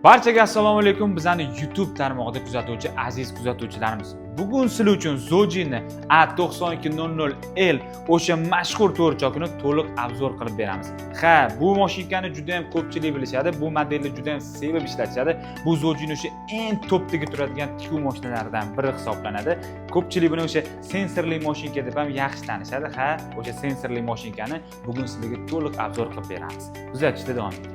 Barchaga assalomu alaykum. Bizani YouTube tarmog'ida kuzatuvchi aziz kuzatuvchilarimiz. Bugun sizlar uchun Zojini A9200L o'sha mashhur to'rtchokini to'liq obzor qilib beramiz. Ha, bu mashinani juda ham ko'pchilik bilishadi. Bu modelni juda ham sevib ishlatishadi. Bu Zojini o'sha eng topdagi turadigan tikuv mashinalaridan biri hisoblanadi. Ko'pchilik buni o'sha sensorli mashinka deb ham yaxshi tanishadi. Ha, o'sha sensorli mashinkani bugun sizlarga to'liq obzor qilib beramiz. Kuzatishda davom eting.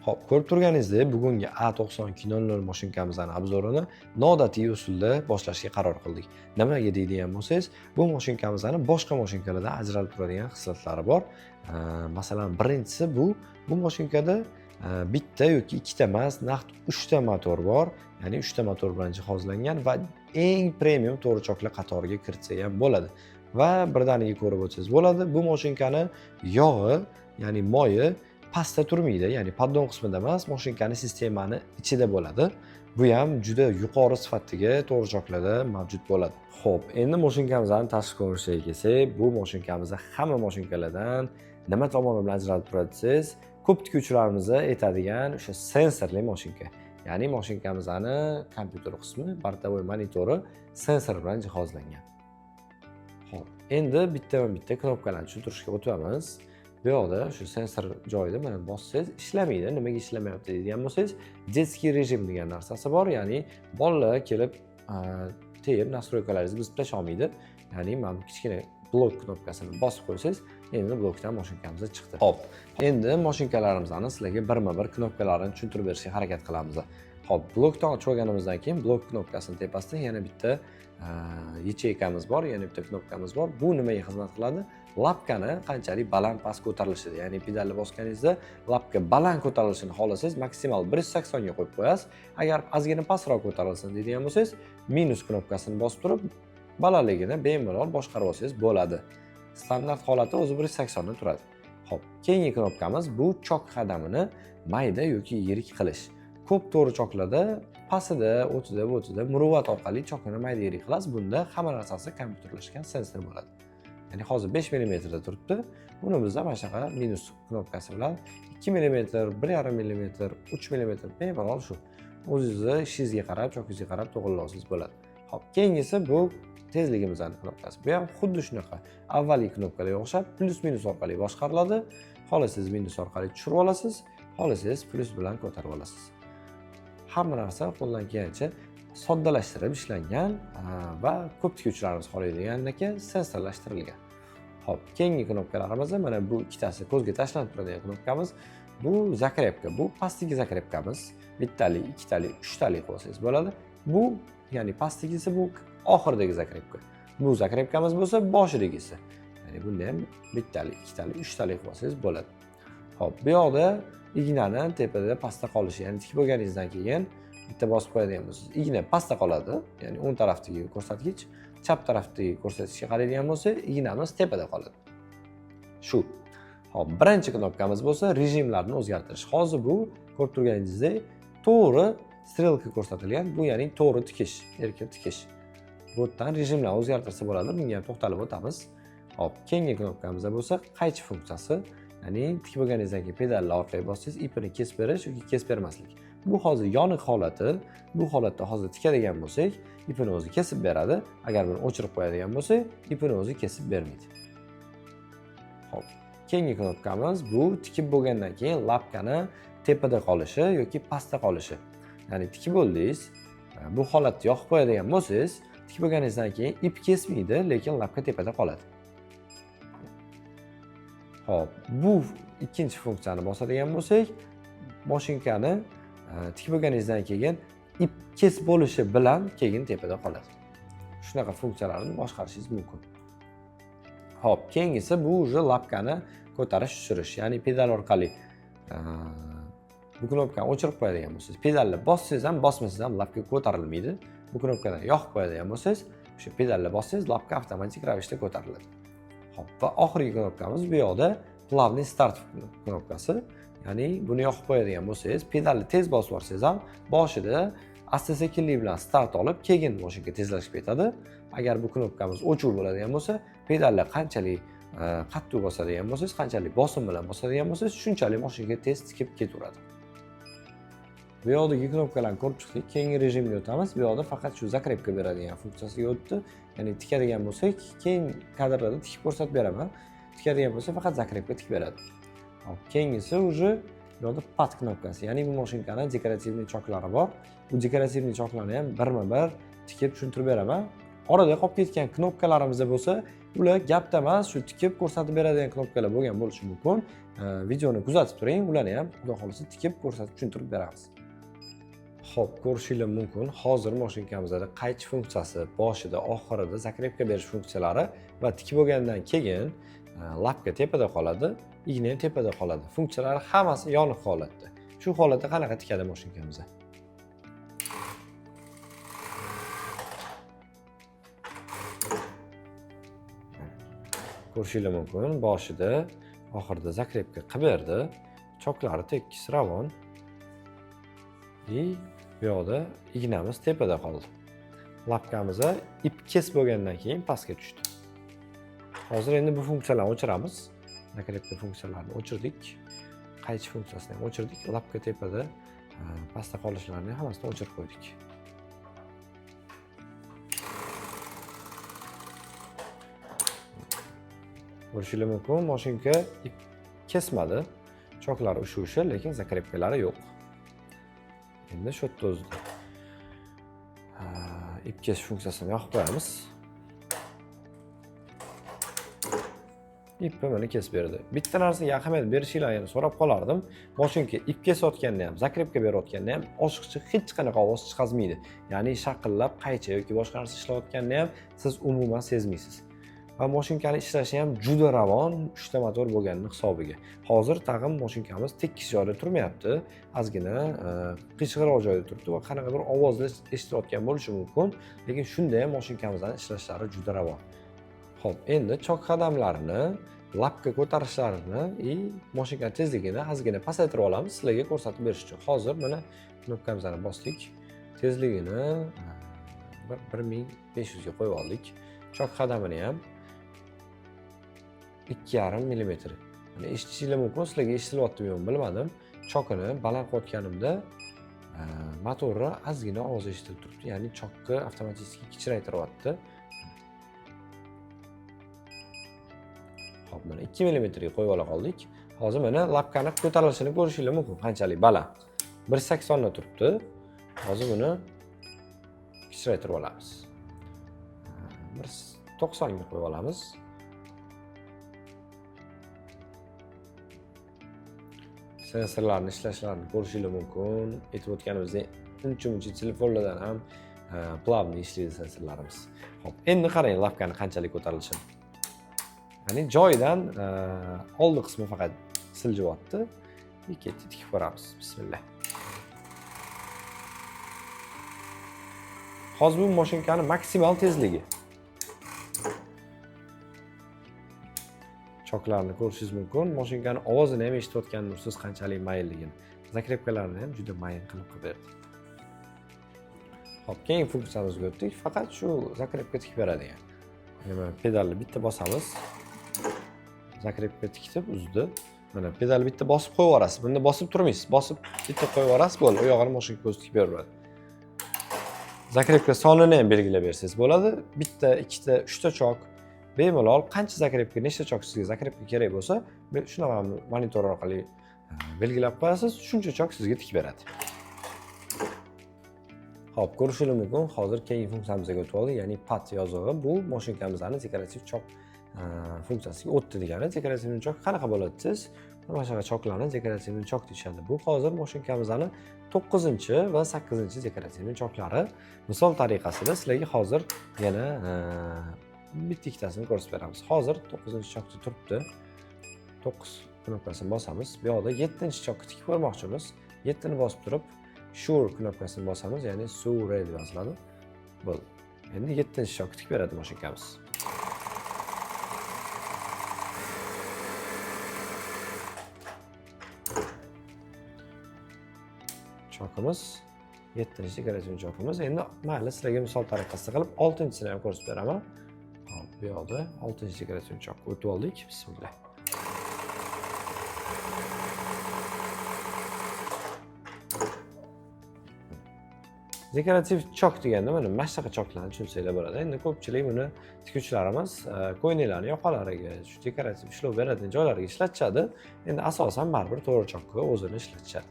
Xo'p, ko'rib turganingizdek, bugungi A9200 mashinkamizning obzorini noodatiy usulda boshlashga qaror qildik. Nimaga deydigan bo'lsangiz, bu mashinkamizning boshqa mashinkalardan ajralib turadigan xislatlari bor. Masalan, birinchisi bu mashinkada bitta yoki ikkita emas, naqd 3 ta motor bor. Ya'ni 3 ta motor bilan jihozlangan va eng premium to'g'richoqlar qatoriga kiritsa ham bo'ladi. Va birdaniga ko'rib o'tsangiz bo'ladi, bu mashinkani yog'i, ya'ni moyi pastda turmaydi, ya'ni paddon qismida emas, mashinkani sistemani ichida bo'ladi. Bu ham juda yuqori sifatdagi to'g'richoqlarda mavjud bo'ladi. Xo'p, endi mashinkamizning tashqi ko'rinishiga kelsak, bu mashinkamizda hamma mashinkalardan nima tomoni bilan ajralib turadi desangiz, ko'p tikuvchilarimiz aytadigan o'sha sensorli mashinka. Ya'ni mashinkamizning kompyuter qismi, bortovoy monitori sensor bilan jihozlangan. Xo'p, endi bitta-bitta knopkalarni tushuntirishga o'tamiz. Bu yoqda shu sensor joyida mana bossangiz ishlamaydi. Nimaga ishlamayapti deydigan bo'lsangiz, детский rejim degan narsasi bor, ya'ni bolalar kelib tegib nastroykalaringizni buzib tasha olmaydi. Ya'ni mana bu kichkina blok knopkasini bosib qo'ysangiz, endi blokdan mashinkamiz chiqdi. Xo'p, endi mashinkalarimizni sizlarga birma-bir knopkalarini tushuntirib berishga harakat qilamiz. Xo'p, blokdan ochib olganimizdan keyin blok knopkasining tepasida yana bitta yacheykamiz bor, yana bitta knopkamiz bor. Bu nimaga xizmat qiladi? Lapkani qanchalik baland past ko'tarilishida, ya'ni pedalni bosganingizda lapka baland ko'tarilishini xohlasangiz, maksimal 180 ga qo'yib qo'yasiz. Agar ozgina pastroq ko'tarilsin deydigan bo'lsangiz, minus knopkasini bosib turib, balandligini bemalol boshqarib olsangiz bo'ladi. Standart holati o'zi 180 da turadi. Xo'p, keyingi knopkamiz bu chok qadamini mayda yoki yirik qilish. Ko'p to'g'richoqlarda pastida, o'tida muruvvat orqali chokini mayda yirik qilasiz. Bunda hamma narsasi kompyuterlashgan sensor bo'ladi. Ya'ni hozir 5 mm da turibdi. Buni bizda mana shunaqa minus knopkasi bilan 2 mm, 1,5 mm, 3 mm bemalol shu. O'zingizga ishingizga qarab, chokingizga qarab to'g'rilasangiz bo'ladi. Xo'p, keyingisi bu tezligimizning knopkasi. Bu ham xuddi shunaqa avvalgi knopkalarga o'xshab plus-minus orqali boshqariladi. Xohlasangiz minus orqali tushirib olasiz, xohlasangiz plus bilan ko'tarib olasiz. Hamma narsa qo'ldan kelgancha soddalashtirib ishlangan va ko'p tikuvchilarimiz xohlaydigandek sensorlashtirilgan. Xo'p, keyingi knopkalarimiz mana bu ikkitasi ko'zga tashlanib turadigan knopkamiz. Bu zakrepka. Bu pastdagi zakrepkamiz. Bittali, ikkitali, uchtali qo'ysangiz bo'ladi. Bu, ya'ni pastdagisi bu oxiridagi zakrepka. Bu zakrepkamiz bo'lsa boshidagisi. Ya'ni bunda ham bittali, ikkitali, uchtali qo'ysangiz bo'ladi. Xo'p, bu yoqda ignani tepada pastda qolishi, ya'ni tik bo'lganingizdan keyin bitta bosib qo'yadigan bo'lsangiz, igna pastda qoladi. Ya'ni o'ng tarafdagi ko'rsatkich, chap tarafdagi ko'rsatkichga qaraydigan bo'lsa, ignamiz tepada qoladi. Shu. Xo'p, birinchi knopkamiz bo'lsa rejimlarni o'zgartirish. Hozir bu ko'rib turganingizdek, to'g'ri strelka ko'rsatilgan. Bu ya'ni to'g'ri tikish, erkin tikish. Bu yerdan rejimlarni o'zgartirsa bo'ladi. Bunga ham to'xtalib o'tamiz. Xo'p, keyingi knopkamizda bo'lsa qaychi funksiyasi. Ya'ni tik bo'lganingizdan keyin pedalni orqaga bossangiz, ipini kesib berish yoki kesib bermaslik. Bu hozir yoniq holati. Bu holatda hozir tikadigan bo'lsak, ipini o'zi kesib beradi. Agar buni o'chirib qo'yadigan bo'lsak, ipini o'zi kesib bermaydi. Xo'p, keyingi knopkamiz bu tikib bo'lgandan keyin lapkani tepada qolishi yoki pastda qolishi. Ya'ni tikib bo'ldingiz, bu holatni yoqib qo'yadigan bo'lsangiz, tikib bo'lganingizdan keyin ip kesmaydi, lekin lapka tepada qoladi. Xo'p, bu ikkinchi funksiyani bosadigan bo'lsak, mashinkani tik bo'lganingizdan keyin ip kesib bo'lishi bilan keyin tepada qoladi. Shunaqa funksiyalarni boshqarishingiz mumkin. Xo'p, keyingisi bu уже lapkani ko'tarish tushirish, ya'ni pedal orqali bu knopkani o'chirib qo'yadigan bo'lsangiz, pedalni bossangiz ham, bosmasangiz ham lapka ko'tarilmaydi. Bu knopkadan yoqib qo'yadigan bo'lsangiz, o'sha pedalni bossangiz, lapka avtomatik ravishda ko'tariladi. Xo'p, va oxirgi knopkamiz bu yoqda plavniy start knopkasi. Ya'ni buni yoqib qo'yadigan bo'lsangiz, pedalni tez bosib yuborsangiz ham boshida asta-sekinlik bilan start olib, keyin mashinka tezlashib ketadi. Agar bu knopkamiz o'chir bo'ladigan bo'lsa, pedalni qanchalik qattiq bosadigan bo'lsangiz, qanchalik bosim bilan bosadigan bo'lsangiz, shunchalik mashinaga tez tikib ketaveradi. Bu yoqdagi knopkalarni ko'rib chiqdik. Keyingi rejimga o'tamiz. Bu yoqda faqat shu zakrepka beradigan funksiyasiga o'tdi. Ya'ni tikadigan bo'lsak, keyin kadrlarda tikib ko'rsatib beraman. Tikadigan bo'lsa faqat zakrepka tikib beradi. Hop, keyingisi уже bu yoqda pad knopkasi. Ya'ni bu mashinkaning dekorativniy choklari bor. Bu dekorativniy choklarni ham birma-bir tikib tushuntirib beraman. Orada qolib ketgan knopkalarimiz bo'lsa, ular gapda emas, shu tikib ko'rsatib beradigan knopkalar bo'lgan bo'lishi mumkin. Videoni kuzatib turing, ularni ham xudo xolisa tikib ko'rsatib tushuntirib beramiz. Xo'p, ko'rishingiz mumkin. Hozir mashinkamizda qaychi funksiyasi boshida, oxirida zakrepka berish funksiyalari va tikib bo'lgandan keyin lapka tepada qoladi, igna ham tepada qoladi. Funksiyalari hammasi yoniq holatda. Shu holatda qanaqa tikadi mashinkamiz? Ko'rishingiz mumkin. Boshida, oxirida zakrepka qilib berdi. Choklari tekis ravon. Bu yoqda ignamiz tepada qoldi. Lapkamiz ip kes bo'lgandan keyin pastga tushdi. Hozir endi bu funksiyalarni o'chiramiz. Zakrepka funksiyalarini o'chirdik. Qaychi funksiyasini ham o'chirdik. Lapka tepada pastda qolishlarini hammasini o'chirib qo'ydik. Ko'rishingiz mumkin, mashinka ip kesmadi. Choklari o'sha, lekin zakrepkalari yo'q. Endi shu yerda o'zida ip kesish funksiyasini yoqib qo'yamiz. Ipni mana kesib berdi. Bitta narsaga ahamiyat berishingizni so'rab qolardim. Mashinka ip kesayotganda ham, zakrepka berayotganda ham oshiqcha hech qanaqa ovoz chiqazmaydi. Ya'ni shaqillab qaychi yoki boshqa narsa ishlayotganda ham siz umuman sezmaysiz. Va mashinkani ishlashi ham juda ravon, 3 ta motor bo'lganini hisobiga. Hozir tag'in mashinkamiz tekis joyda turmayapti, ozgina qiyshiqroq joyda turibdi va qanaqadir ovozlar eshitilayotgan bo'lishi mumkin, lekin shunda ham mashinkamizning ishlashlari juda ravon. Xo'p, endi chok qadamlarini, lapka ko'tarishlarini mashinka tezligini ozgina pasaytirib olamiz sizlarga ko'rsatib berish uchun. Hozir mana knopkamizni bosdik. Tezligini 1500 ga qo'yib oldik. Chok qadamini ham 2,5 mm. Mana eshitishingiz mumkin, sizlarga eshitilyaptimi yo'qmi bilmadim. Chokini baland qo'yganimda motorni ozgina ovoz eshitilib turibdi. Ya'ni chokni avtomatik kichraytiryapti. Xo'p, mana 2 mm ga qo'yib ola qoldik. Hozir mana lapkani ko'tarilishini ko'rishingiz mumkin, qanchalik baland. 1.80 da turibdi. Hozir buni kichraytirib olamiz. 1.90 ga qo'yib olamiz. Sensorlarni ishlashlarini ko'rishingiz mumkin. Aytib o'tganimizdek, uncha-muncha telefonlardan ham plavni ishlaydi sensorlarimiz. Xo'p, endi qarang lapkani qanchalik ko'tarilishini. Ya'ni joyidan oldi qismi faqat siljiyapti. Ketdi, tikib ko'ramiz. Bismillah. Hozir bu mashinkaning maksimal tezligi. Choklarni ko'rishingiz mumkin. Mashinkaning ovozini ham eshitayotgandirsiz qanchalik mayinligini. Zakrepkalarni ham juda mayin qilib berdi. Xo'p, keyingi funksiyamizga o'tdik. Faqat shu zakrepka tikib beradigan. Mana pedalni bitta bosamiz. Zakrepka tikib uzdi. Mana pedalni bitta bosib qo'yib yuborasiz. Bunda bosib turmaysiz. Bosib bitta qo'yib yuborasiz, bo'ldi. U yog'ini mashinka o'zi tikib beradi. Zakrepka sonini ham belgilab bersangiz bo'ladi. Bitta, ikkita, 3 ta chok bemalol qancha zakrepka, nechta chok sizga zakrepka kerak bo'lsa, shunaqa monitor orqali belgilab qo'yasiz, shuncha chok sizga tikib beradi. Xo'p, ko'rishingiz mumkin. Hozir keyingi funksiyamizga o'tib oldik, ya'ni pad yozig'i. Bu mashinkamizning dekorativ chok funksiyasiga o'tdi degani. Dekorativ chok qanaqa bo'ladi desiz, mana shunaqa choklarni dekorativ chok deyishadi. Bu hozir mashinkamizning 9 va 8 dekorativ choklari. Misol tariqasida sizlarga hozir yana bitta ikkitasini ko'rsatib beramiz. Hozir 9-chokda turibdi. 9 knopkasini bosamiz. Bu yoqda 7-chokni tikib ko'rmoqchimiz. 7ni bosib turib, sure knopkasini bosamiz, ya'ni sure deb yoziladi. Bo'ldi. Endi 7-chokni tikib beradi mashinkamiz. Chokimiz 7-dekorativ chokimiz. Endi mayli sizlarga misol tariqasida qilib 6-chisini ham ko'rsatib beraman. Bu yoqda 6-dekoratsion chokka o'tib oldik. Bismillah. Dekorativ chok deganda mana mashnaqa choklarni tushunsanglar bo'ladi. Endi ko'pchilik buni tikuvchilarimiz ko'ylaklarni yoqalariga, shu dekorativ ishlov beradigan joylarga ishlatishadi. Endi asosan baribir to'g'ri chokka o'zini ishlatishadi.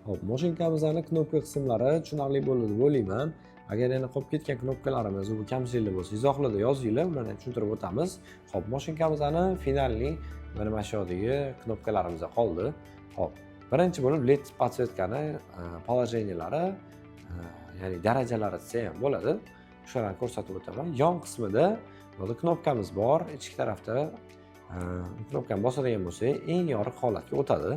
Xo'p, mashinkamizning knopka qismlari tushunarli bo'ldi deb o'ylayman. Agar yana qolib ketgan knopkalarimiz va kamchiliklar bo'lsa, izohlarda yozinglar, ularni tushuntirib o'tamiz. Xo'p, mashinkamizning finalli mana shu yerdagi knopkalarimiz qoldi. Xo'p, birinchi bo'lib LED podsvetkani положениялari, ya'ni darajalari desa ham bo'ladi. Shularni ko'rsatib o'taman. Yon qismida mana knopkamiz bor. Ichki tarafda knopkani bosadigan bo'lsak, eng yoriq holatga o'tadi.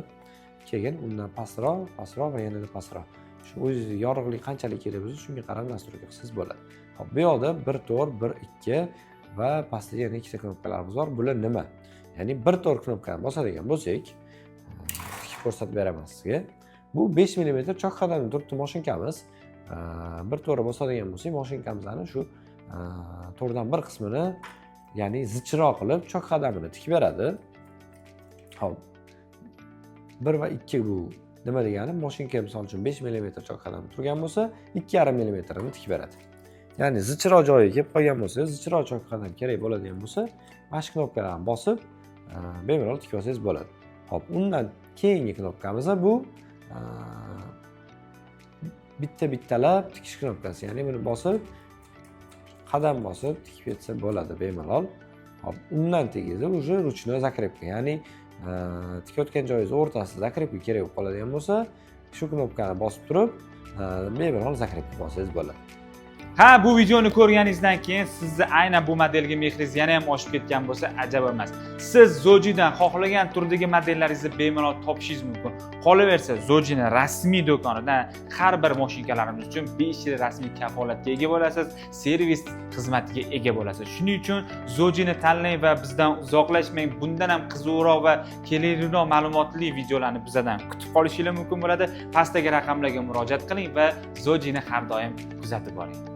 Keyin undan pastroq va yanada pastroq. Shu o'zingiz yorug'lik qanchalik kerak bo'lsa, shunga qarab nastroyka qilsangiz bo'ladi. Hop, bu yoqda 1 to'r, 1 2 va pastda yana ikkita knopkalarimiz bor. Bular nima? Ya'ni 1 to'r knopkani bosadigan bo'lsak, ko'rsatib beraman sizga. Bu 5 mm chok qadamda turibdi mashinkamiz. 1 to'rni bosadigan bo'lsak, mashinkamizning shu to'rdan bir qismini, ya'ni zichroq qilib chok qadamini tikib beradi. Hop. 1 va 2 bu nima degani? Mashinka misol uchun 5 mm chok qadam turgan bo'lsa, 2,5 mm ni tikib beradi. Ya'ni zichroq joyiga kelib qolgan bo'lsa, zichroq chok qadam kerak bo'ladigan bo'lsa, mana shu knopkalarni bosib, bemalol tikib olsangiz bo'ladi. Hop, undan keyingi knopkamiz bu bittalab tikish knopkasi. Ya'ni buni bosib, qadam bosib tikib ketsa bo'ladi bemalol. Hop, undan tegizib уже ручной закрепка. Ya'ni tikayotgan joyingiz o'rtasida zakrepka kerak bo'lib qoladigan bo'lsa, shu knopkani bosib turib, bemalol zakrepka bossangiz bo'ladi. Ha, bu videoni ko'rganingizdan keyin sizni aynan bu modelga mehringiz yana ham oshib ketgan bo'lsa, ajab emas. Siz Zojidan xohlagan turdagi modellaringizni bemalol topishingiz mumkin. Qolaversa, Zojining rasmiy do'konidan har bir mashinkalarimiz uchun 5 yil rasmiy kafolatga ega bo'lasiz, servis xizmatiga ega bo'lasiz. Shuning uchun Zojini tanlang va bizdan uzoqlashmang. Bundan ham qiziqroq va kerakliroq ma'lumotli videolarni bizdan kutib qolishingiz mumkin bo'ladi. Pastdagi raqamlarga murojaat qiling va Zojini har doim kuzatib boring.